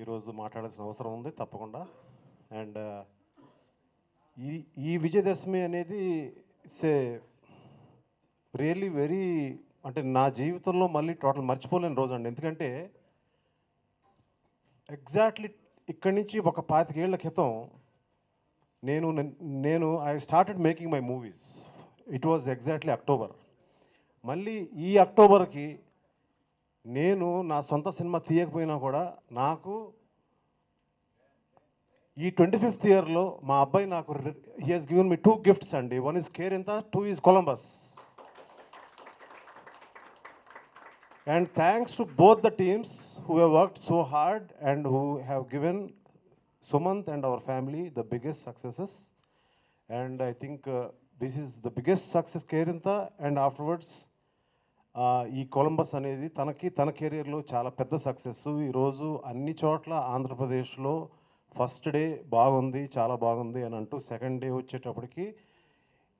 ఈరోజు మాట్లాడాల్సిన అవసరం ఉంది తప్పకుండా. అండ్ ఈ ఈ విజయదశమి అనేది ఇట్స్ ఏ రియల్లీ వెరీ, అంటే నా జీవితంలో మళ్ళీ టోటల్ మర్చిపోలేని రోజు అండి. ఎందుకంటే ఎగ్జాక్ట్లీ ఇక్కడి నుంచి ఒక 25 ఏళ్ల క్రితం నేను నేను I started making my movies. It was exactly October. మళ్ళీ ఈ అక్టోబర్కి నేను నా సొంత సినిమా తీయకపోయినా కూడా నాకు ఈ 25th ఇయర్లో మా అబ్బాయి నాకు he has given me 2 gifts అండి. One is Kerintha, 2 is Columbus. And thanks to both the teams who have worked so hard and who have given Sumant and our family the biggest successes. And I think this is the biggest success Kerinta, and afterwards ఈ Columbus అనేది తన కెరియర్లో చాలా పెద్ద success. ఈరోజు అన్ని చోట్ల ఆంధ్రప్రదేశ్లో ఫస్ట్ డే బాగుంది, చాలా బాగుంది అని అంటూ సెకండ్ డే వచ్చేటప్పటికి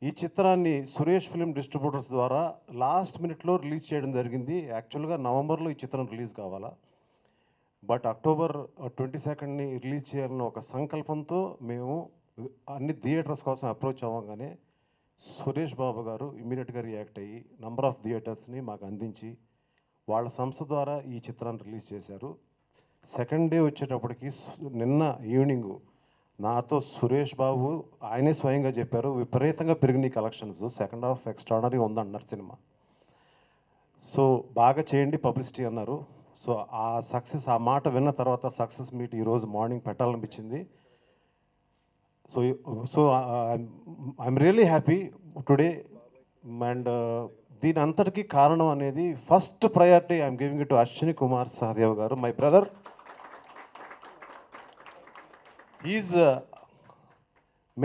ఈ చిత్రాన్ని సురేష్ ఫిలిం డిస్ట్రిబ్యూటర్స్ ద్వారా లాస్ట్ మినిట్లో రిలీజ్ చేయడం జరిగింది. యాక్చువల్గా నవంబర్లో ఈ చిత్రం రిలీజ్ కావాలా, బట్ అక్టోబర్ 22nd రిలీజ్ చేయాలన్న ఒక సంకల్పంతో మేము అన్ని థియేటర్స్ కోసం అప్రోచ్ అవ్వగానే సురేష్ బాబు గారు ఇమీడియట్గా రియాక్ట్ అయ్యి నంబర్ ఆఫ్ థియేటర్స్ని మాకు అందించి వాళ్ళ సంస్థ ద్వారా ఈ చిత్రాన్ని రిలీజ్ చేశారు. సెకండ్ డే వచ్చేటప్పటికి నిన్న ఈవినింగ్ నాతో సురేష్ బాబు ఆయనే స్వయంగా చెప్పారు, విపరీతంగా పెరిగినాయి కలెక్షన్స్, సెకండ్ హాఫ్ ఎక్స్ట్రాడనరీ ఉందన్నారు సినిమా. సో బాగా చేయండి పబ్లిసిటీ అన్నారు. సో ఆ సక్సెస్, ఆ మాట విన్న తర్వాత సక్సెస్ మీట్ ఈరోజు మార్నింగ్ పెట్టాలనిపించింది. So I'm really happy today. And దీని అంతటికీ కారణం అనేది first priority I'm giving it to Ashwini Kumar Sahadev గారు, my brother. Is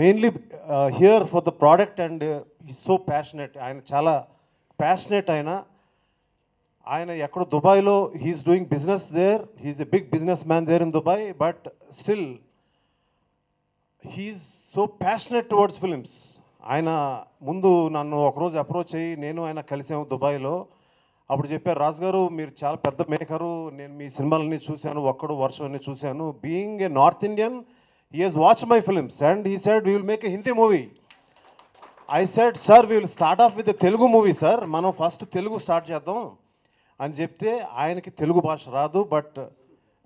mainly here for the product and is so passionate. ఆయన చాలా ప్యాషనెట్. ఆయన ఎక్కడ దుబాయ్లో he's doing business there, he's a big business man there in Dubai, but still he's so passionate towards films. ఆయన ముందు నన్ను ఒకరోజు approach అయ్యి నేను ఆయన కలిసాము దుబాయ్లో. అప్పుడు చెప్పారు, రాజు గారు మీరు చాలా పెద్ద మేకరు, నేను మీ సినిమాలన్నీ చూశాను, ఒక్కడు వర్షం అన్నీ చూశాను. Being a North Indian, he has watch my films and he said we will make a Hindi movie. I said sir we will start off with a Telugu movie sir, మనం ఫస్ట్ తెలుగు స్టార్ట్ చేద్దాం అని చెప్తే ఆయనకి తెలుగు భాష రాదు. బట్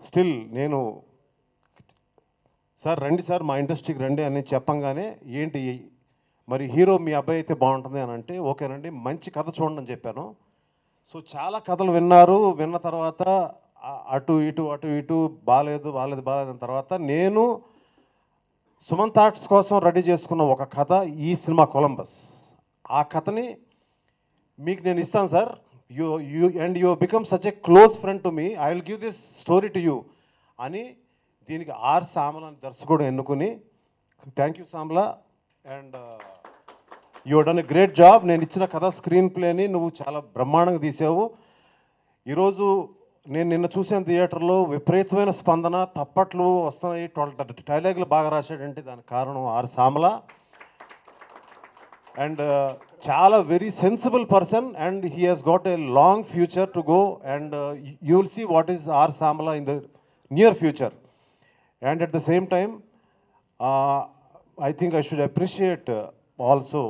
స్టిల్ నేను sir రండి sir మా ఇండస్ట్రీకి రండి అని చెప్పంగానే ఏంటి మరి హీరో మీ అబ్బాయి అయితే బాగుంటుంది అని అంటే ఓకేనండి మంచి కథ చూడండి అని చెప్పాను. సో చాలా కథలు విన్న తర్వాత అటు ఇటు బాగాలేదు అన్న తర్వాత నేను సుమంత్ ఆర్ట్స్ కోసం రెడీ చేసుకున్న ఒక కథ ఈ సినిమా కొలంబస్. ఆ కథని మీకు నేను ఇస్తాను sir, you become such a close friend to me, I will give this story to you అని దీనికి ఆర్ సామల దర్శకుడు ఎన్నుకుని, thank you Samala, and you done a great job. నేను ఇచ్చిన కథ స్క్రీన్ ప్లేని నువ్వు చాలా బ్రహ్మాండంగా తీసావు. ఈరోజు నేను నిన్న చూసాను థియేటర్లో విపరీతమైన స్పందన, తప్పట్లు వస్తున్నాయి, డైలాగులు బాగా రాశాడంటే దానికి కారణం ఆర్ సామల. అండ్ చాలా very sensible person and he has got a long future to go and you will see what is R Samala in the near future. And at the same time, I think I should appreciate also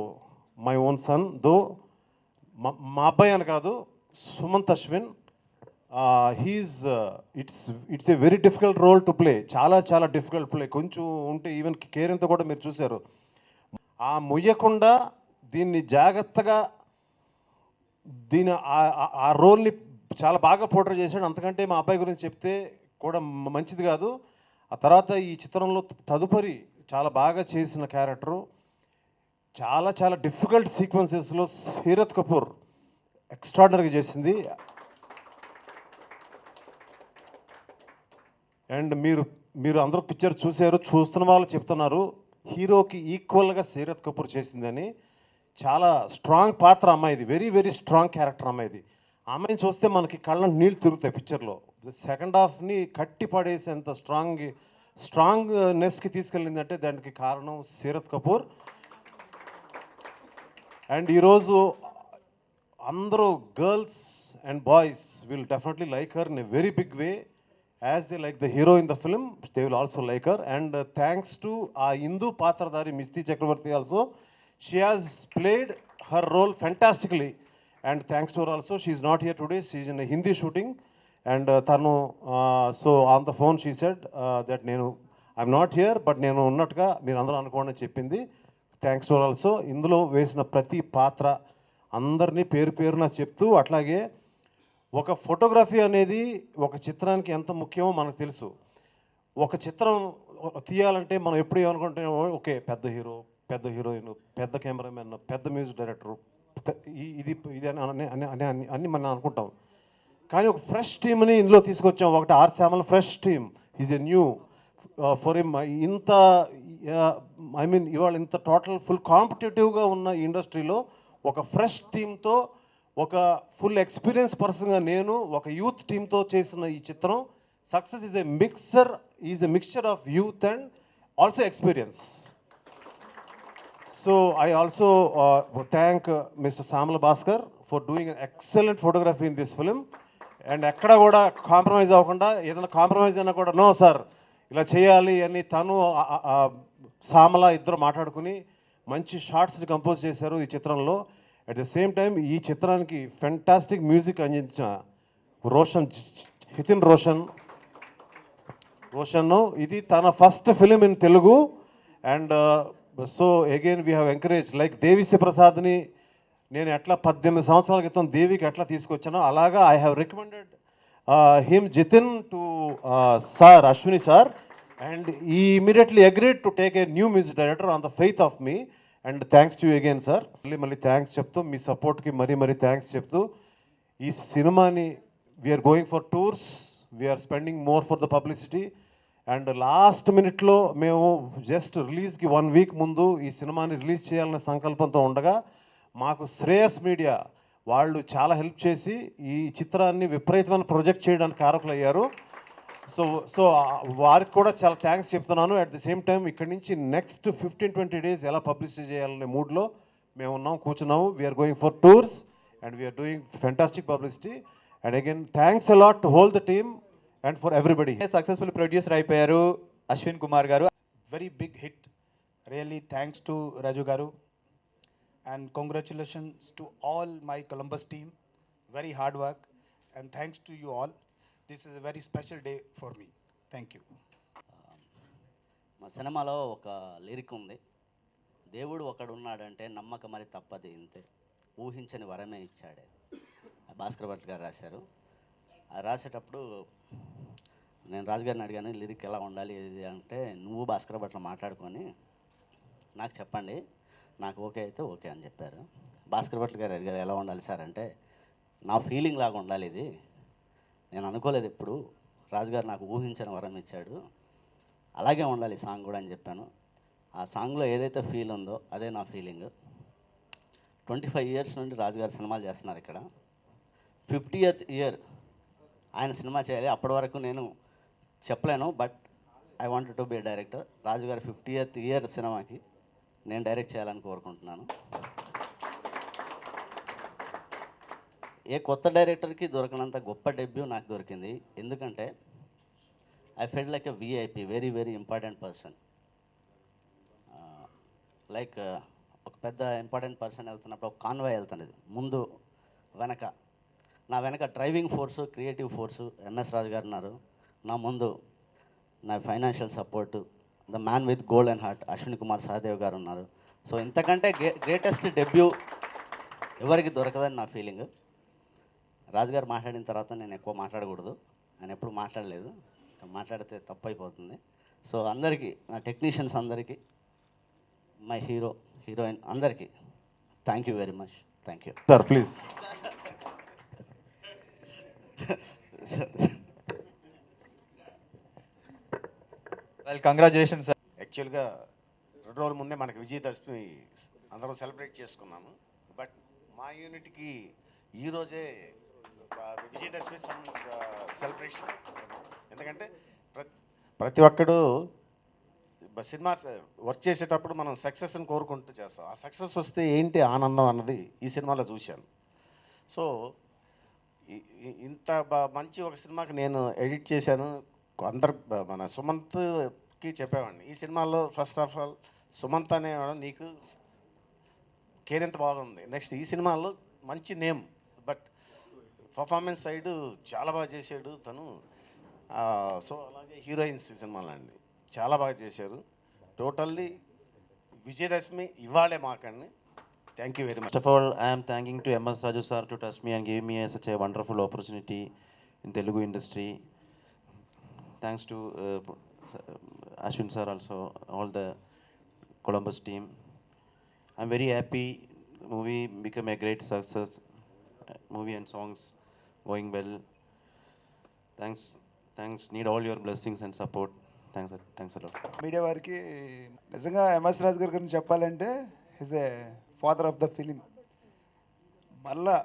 my own son, though మా అబ్బాయి అని కాదు, Sumanth Ashwin. It's a very difficult role to play, చాలా difficult play. కొంచెం ఉంటే even Kerintha కూడా మీరు చూశారు, ఆ ముయ్యకుండా దీన్ని జాగ్రత్తగా దీని ఆ రోల్ని చాలా బాగా పోర్ట్రే చేశాడు. అంతకంటే మా అబ్బాయి గురించి చెప్తే కూడా మంచిది కాదు. ఆ తర్వాత ఈ చిత్రంలో తదుపరి చాలా బాగా చేసిన క్యారెక్టరు, చాలా చాలా డిఫికల్ట్ సీక్వెన్సెస్లో సీరత్ కపూర్ ఎక్స్ట్రాడనరీగా చేసింది. అండ్ మీరు అందరూ పిక్చర్ చూశారు, చూస్తున్న వాళ్ళు చెప్తున్నారు హీరోకి ఈక్వల్గా సీరత్ కపూర్ చేసిందని. చాలా స్ట్రాంగ్ పాత్ర అమ్మాయిది, వెరీ వెరీ స్ట్రాంగ్ క్యారెక్టర్ అమ్మాయిది. అమ్మాయిని చూస్తే మనకి కళ్ళ నీళ్ళు తిరుగుతాయి పిక్చర్లో. సెకండ్ హాఫ్ని కట్టి పడేసేంత స్ట్రాంగ్నెస్కి తీసుకెళ్ళిందంటే దానికి కారణం సీరత్ కపూర్. అండ్ ఈరోజు అందరూ girls and boys will definitely like her in a very big way. As they like the hero in the film, they will also like her. And thanks to Indu Patradari Misty Chakravarti also, she has played her role fantastically. And thanks to her also, she is not here today. She is in a Hindi shooting. And Tanu, so on the phone she said that I'm not here, but నేను ఉన్నట్టుగా మీరు అందరూ అనుకోండి చెప్పింది. Thanks to also. ఇందులో వేసిన ప్రతి పాత్ర అందరినీ పేరు పేరున చెప్తూ, అట్లాగే ఒక ఫోటోగ్రఫీ అనేది ఒక చిత్రానికి ఎంత ముఖ్యమో మనకు తెలుసు. ఒక చిత్రం తీయాలంటే మనం ఎప్పుడు ఏమనుకుంటే ఓకే పెద్ద హీరో, పెద్ద హీరోయిన్, పెద్ద కెమెరామెన్, పెద్ద మ్యూజిక్ డైరెక్టరు, ఇది అన్నీ మనం అనుకుంటాం. కానీ ఒక ఫ్రెష్ టీమ్ని ఇందులో తీసుకొచ్చాం. ఒకటి R Shyamal fresh team, is a new form. ఇంత ఇవాళ ఇంత టోటల్ ఫుల్ కాంపిటేటివ్గా ఉన్న ఈ ఇండస్ట్రీలో ఒక ఫ్రెష్ టీమ్తో, ఒక ఫుల్ ఎక్స్పీరియన్స్ పర్సన్గా నేను ఒక యూత్ టీమ్తో చేసిన ఈ చిత్రం success is a mixture of youth and also experience. So I also thank mister Samala Bhaskar for doing an excellent photography in this film. And ఎక్కడ కూడా కాంప్రమైజ్ అవ్వకుండా, ఏదైనా కాంప్రమైజ్ అయినా కూడా నో సార్ ఇలా చేయాలి అని తను సామల ఇద్దరు మాట్లాడుకుని మంచి షార్ట్స్ని కంపోజ్ చేశారు ఈ చిత్రంలో. అట్ ద సేమ్ టైం ఈ చిత్రానికి ఫెంటాస్టిక్ మ్యూజిక్ అందించిన హితిన్ రోషన్, ఇది తన first film in Telugu. And so again we have encourage like Devisri ప్రసాద్ని నేను ఎట్లా 18 సంవత్సరాల క్రితం దేవికి ఎట్లా తీసుకొచ్చానో అలాగా I have recommended him Jitin to sir Ashwini sir, and he immediately agreed to take a new music director on the faith of me. And thanks to you again sir. మళ్ళీ థ్యాంక్స్ చెప్తూ, మీ సపోర్ట్కి మరీ థ్యాంక్స్ చెప్తూ, ఈ సినిమాని we're going for tours, we are spending more for the publicity. And last మినిట్లో మేము జస్ట్ రిలీజ్కి 1 వీక్ ముందు ఈ సినిమాని రిలీజ్ చేయాలనే సంకల్పంతో ఉండగా మాకు శ్రేయస్ మీడియా వాళ్ళు చాలా హెల్ప్ చేసి ఈ చిత్రాన్ని విపరీతమైన ప్రొజెక్ట్ చేయడానికి కారకులయ్యారు. సో వారికి కూడా చాలా థ్యాంక్స్ చెప్తున్నాను. అట్ ది సేమ్ టైం ఇక్కడి నుంచి నెక్స్ట్ 15-20 డేస్ ఎలా పబ్లిసిటీ చేయాలనే మూడ్లో మేము ఉన్నాం, కూర్చున్నాము. We're going for tours and we're doing fantastic publicity. And again thanks a lot to whole the team and for everybody. Successful producer అయిపోయారు అశ్విన్ కుమార్ గారు. Very big hit. Really thanks to Raju గారు and congratulations to all my Columbus team. Very hard work and thanks to you all. This is a very special day for me. Thank you. మా సినిమాలో ఒక lyric ఉంది, దేవుడు ఒకడున్నాడంటే నమ్మకం మరి తప్పది ఇంతే, ఊహించని వరమే ఇచ్చాడే. భాస్కర్ భట్ గారు రాశారు. రాసేటప్పుడు నేను రాజుగారిని అడిగాను లిరిక్ ఎలా ఉండాలి ఇది అంటే, నువ్వు భాస్కర్ భట్లో మాట్లాడుకొని నాకు చెప్పండి, నాకు ఓకే అయితే ఓకే అని చెప్పారు. భాస్కర్ భట్ గారు అడిగారు ఎలా ఉండాలి సార్ అంటే, నా ఫీలింగ్ లాగా ఉండాలి ఇది, నేను అనుకోలేదు ఎప్పుడు, రాజుగారు నాకు ఊహించని వరం ఇచ్చాడు, అలాగే ఉండాలి సాంగ్ కూడా అని చెప్పాను. ఆ సాంగ్లో ఏదైతే ఫీల్ ఉందో అదే నా ఫీలింగ్. 25 years నుండి రాజుగారు సినిమాలు చేస్తున్నారు ఇక్కడ. 50th year ఆయన సినిమా చేయాలి. అప్పటి వరకు నేను చెప్పలేను, but I wanted to be director. రాజుగారు 50th year సినిమాకి నేను డైరెక్ట్ చేయాలని కోరుకుంటున్నాను. ఏ కొత్త డైరెక్టర్కి దొరకనంత గొప్ప డెబ్యూ నాకు దొరికింది. ఎందుకంటే I felt like a VIP, very very important person. Like ఒక పెద్ద ఇంపార్టెంట్ పర్సన్ వెళ్తున్నప్పుడు ఒక కాన్వాయ్ వెళ్తున్నది, ముందు వెనక, నా వెనక driving force, creative force MS Raju గారు ఉన్నారు, నా ముందు నా financial support the man with gold and heart Ashwini Kumar Sahadev గారు ఉన్నారు. సో ఇంతకంటే గ్రేటెస్ట్ డెబ్యూ ఎవరికి దొరకదని నా ఫీలింగ్. రాజుగారు మాట్లాడిన తర్వాత నేను ఎక్కువ మాట్లాడకూడదు, ఆయన ఎప్పుడు మాట్లాడలేదు, మాట్లాడితే తప్పు అయిపోతుంది. సో అందరికీ, నా టెక్నీషియన్స్ అందరికీ, మై హీరో హీరోయిన్ అందరికీ thank you very much. Thank you. Sir, please. Well, congratulations sir. యాక్చువల్గా 2 రోజుల ముందే మనకి విజయదశమి అందరం సెలబ్రేట్ చేసుకున్నాము. బట్ మా యూనిట్కి ఈరోజే విజయదశమి సెలబ్రేషన్. ఎందుకంటే ప్రతి ఒక్కడు సినిమా వర్క్ చేసేటప్పుడు మనం సక్సెస్ని కోరుకుంటూ చేస్తాం. ఆ సక్సెస్ వస్తే ఏంటి ఆనందం అన్నది ఈ సినిమాలో చూశాను. సో ఇంత మంచి ఒక సినిమాకి నేను ఎడిట్ చేశాను. అందరు మన సుమంత్కి చెప్పేవాడిని, ఈ సినిమాలో ఫస్ట్ ఆఫ్ ఆల్ సుమంత్ అనేవాడు నీకు కేరింత బాగుంది, నెక్స్ట్ ఈ సినిమాలో మంచి నేమ్, బట్ పర్ఫార్మెన్స్ సైడ్ చాలా బాగా చేశాడు తను. సో అలాగే హీరోయిన్స్ ఈ సినిమాలో అండి చాలా బాగా చేశారు. టోటల్లీ విజయదశమి ఇవాళే మాకండి. Thank you very much. First of all, I am thanking to MS Raju sir to trust me and give me such a wonderful opportunity in Telugu industry. Thanks to Ashwin sir also, all the Columbus team. I'm very happy. Movie became a great success. Movie and songs going well. Thanks. Need all your blessings and support. Thanks a lot. Media వారికి నిజంగా MS రాజు గారి గురించి చెప్పాలంటే is a father of the film. మళ్ళా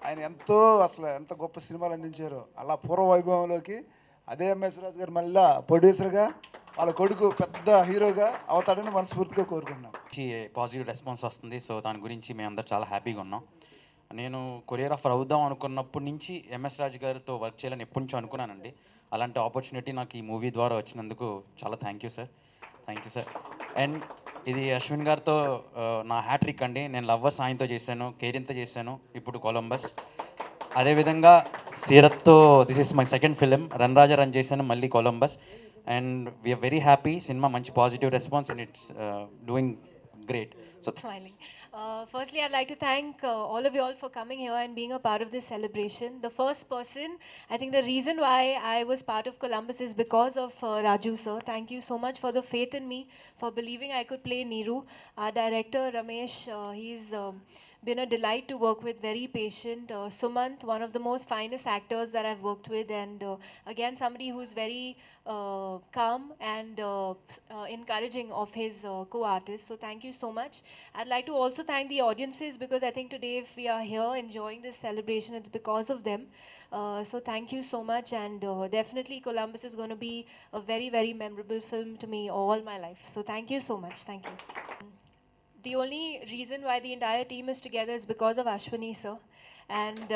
ఆయన ఎంత గొప్ప సినిమాలు అందించారో అలా పూర్వ వైభవంలోకి అదే ఎంఎస్ రాజు గారు మళ్ళా ప్రొడ్యూసర్గా వాళ్ళ కొడుకు పెద్ద హీరోగా అవుతాడని మనస్ఫూర్తిగా కోరుకున్నాం. పాజిటివ్ రెస్పాన్స్ వస్తుంది. సో దాని గురించి మేము అందరు చాలా హ్యాపీగా ఉన్నాం. నేను కొరియోగ్రాఫర్ అవుదాం అనుకున్నప్పటి నుంచి ఎంఎస్ రాజు గారితో వర్క్ చేయాలని ఎప్పటి నుంచో అనుకున్నానండి. అలాంటి ఆపర్చునిటీ నాకు ఈ మూవీ ద్వారా వచ్చినందుకు చాలా థ్యాంక్ యూ సార్. అండ్ ఇది అశ్విన్ గారితో నా హ్యాట్రిక్ అండి. నేను లవ్వర్స్ ఆయనతో చేశాను, కేరింత చేశాను, ఇప్పుడు కొలంబస్. అదేవిధంగా సీరత్తో this is my second film, run Raja run చేశాను, మళ్ళీ Columbus. And we're very happy. Cinema మంచి positive response and it's doing great. So smiling. Firstly, I'd like to thank all of you all for coming here and being a part of this celebration. The first person, I think the reason why I was part of Columbus is because of Raju sir. Thank you so much for the faith in me, for believing I could play Neeru. Our director Ramesh, he's been a delight to work with, very patient. Sumant, one of the most finest actors that I've worked with, and again somebody who's very calm and encouraging of his co-artists. So thank you so much. I'd like to also thank the audiences, because I think today if we are here enjoying this celebration, it's because of them. So thank you so much, and definitely Columbus is going to be a very, very memorable film to me all my life. So thank you so much. Thank you. The only reason why the entire team is together is because of Ashwini sir, and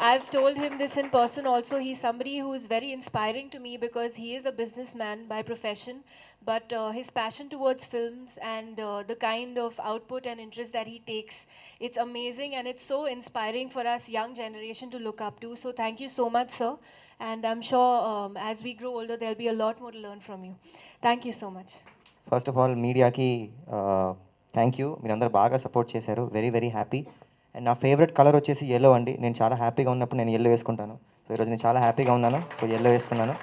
I've told him this in person also. He's somebody who is very inspiring to me, because he is a businessman by profession, but his passion towards films and the kind of output and interest that he takes, it's amazing, and it's so inspiring for us young generation to look up to. So thank you so much sir, and I'm sure as we grow older there'll be a lot more to learn from you. Thank you so much. First of all మీడియాకి thank you, మీరందరూ బాగా support చేశారు. Very very happy. And నా favourite colour వచ్చేసి yellow అండి. నేను చాలా హ్యాపీగా ఉన్నప్పుడు నేను ఎల్లో వేసుకుంటాను. సో ఈరోజు నేను చాలా హ్యాపీగా ఉన్నాను, సో ఎల్లో వేసుకున్నాను.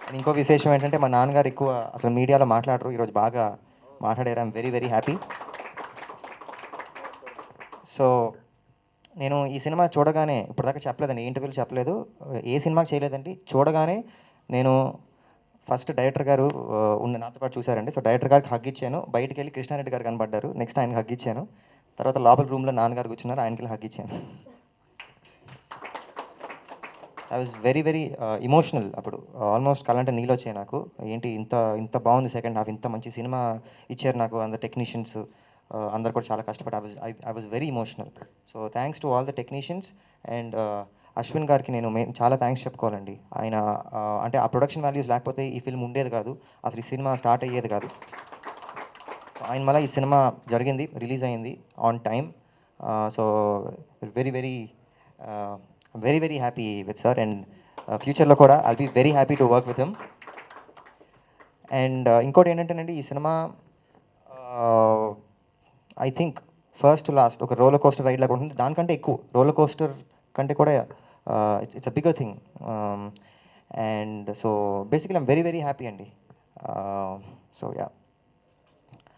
అండ్ ఇంకో విశేషం ఏంటంటే మా నాన్నగారు ఎక్కువ అసలు మీడియాలో మాట్లాడరు, ఈరోజు బాగా మాట్లాడారు. I'm very very happy. So నేను ఈ సినిమా చూడగానే, ఇప్పటిదాకా చెప్పలేదండి, ఇంటర్వ్యూలు చెప్పలేదు, ఏ సినిమాకి చేయలేదండి. చూడగానే నేను ఫస్ట్ డైరెక్టర్ గారు ఉన్న నాతో పాటు చూశారండి. సో డైరెక్టర్ గారికి హగ్ ఇచ్చాను. బయటికి వెళ్ళి కృష్ణారెడ్డి గారు కనబడ్డారు. నెక్స్ట్ ఆయనకి హగ్ ఇచ్చాను. తర్వాత లోపల రూమ్లో నాన్నగారు కూర్చున్నారు, ఆయనకి హగ్ ఇచ్చాను. I was very very emotional. అప్పుడు ఆల్మోస్ట్ కళ్ళంటే నీళ్ళు వచ్చాయి నాకు. ఏంటి ఇంత బాగుంది సెకండ్ హాఫ్, ఇంత మంచి సినిమా ఇచ్చారు నాకు. అందరు టెక్నీషియన్స్ అందరు కూడా చాలా కష్టపడి I was very emotional. So thanks to all the technicians. And Ashwin గారికి నేను చాలా థ్యాంక్స్ చెప్పుకోవాలండి. ఆయన అంటే ఆ ప్రొడక్షన్ వాల్యూస్ లేకపోతే ఈ ఫిల్మ్ ఉండేది కాదు, అసలు ఈ సినిమా స్టార్ట్ అయ్యేది కాదు. ఆయన మళ్ళీ ఈ సినిమా జరిగింది, రిలీజ్ అయింది on time. So very very very very happy with sir. And ఫ్యూచర్లో కూడా I'll be very happy to work with him. And ఇంకోటి ఏంటంటేనండి, ఈ సినిమా I think first to last ఒక రోలర్ కోస్టర్ రైడ్ లాగా ఉంటుంది, దానికంటే ఎక్కువ రోలర్ కోస్టర్ కంటే కూడా it's a bigger thing. And so basically I'm very very happy అండి. సో యా,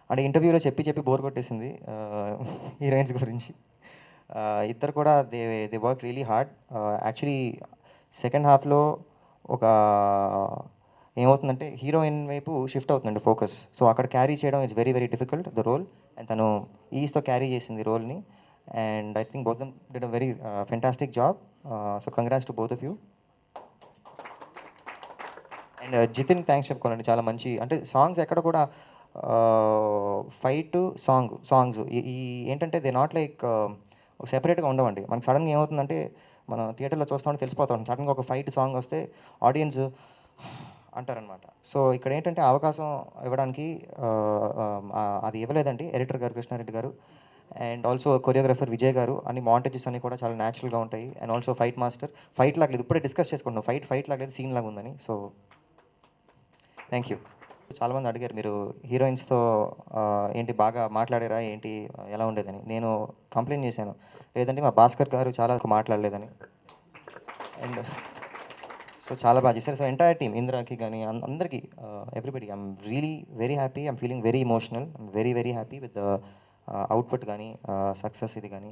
అంటే ఇంటర్వ్యూలో చెప్పి బోర్ కొట్టేసింది హీరోయిన్స్ గురించి. ఇద్దరు కూడా they work really hard. Actually second హాఫ్లో ఒక ఏమవుతుందంటే హీరోయిన్ వైపు షిఫ్ట్ అవుతుందండి ఫోకస్. సో అక్కడ క్యారీ చేయడం it's very very difficult the role, and తను ఈజ్తో క్యారీ చేసింది రోల్ని. And I think both them did a very fantastic job. So congrats to both of you. And Jitin thanks చెప్పుకోవాలండి, చాలా మంచి అంటే సాంగ్స్ ఎక్కడ కూడా ఫైట్ సాంగ్స్ ఈ ఏంటంటే దే నాట్ లైక్ సెపరేట్గా ఉండవండి. మనకి సడన్గా ఏమవుతుందంటే మనం థియేటర్లో చూస్తామని తెలిసిపోతాం, సడన్గా ఒక ఫైట్ సాంగ్ వస్తే ఆడియన్స్ అంటారనమాట. సో ఇక్కడ ఏంటంటే అవకాశం ఇవ్వడానికి అది ఇవ్వలేదండి ఎడిటర్ గారు కృష్ణారెడ్డి గారు, అండ్ ఆల్సో కొరియోగ్రాఫర్ విజయ్ గారు. అన్ని మాంటేజెస్ అన్ని కూడా చాలా న్యాచురల్గా ఉంటాయి. And also fight master fight లాగలేదు, ఇప్పుడే డిస్కస్ చేసుకుంటున్నాం ఫైట్ లాగలేదు, సీన్ లాగా ఉందని. So thank you. చాలామంది అడిగారు మీరు హీరోయిన్స్తో ఏంటి బాగా మాట్లాడారా ఏంటి ఎలా ఉండేదని. నేను కంప్లైంట్ చేశాను, లేదంటే మా భాస్కర్ గారు చాలా మాట్లాడలేదని. అండ్ సో చాలా బాగా చేశారు. సో ఎంటైర్ టీమ్ ఇంద్రాకి కానీ అందరికీ everybody I'm really very happy. I'm feeling very emotional. I'm very very happy with output కానీ సక్సెస్ ఇది కానీ.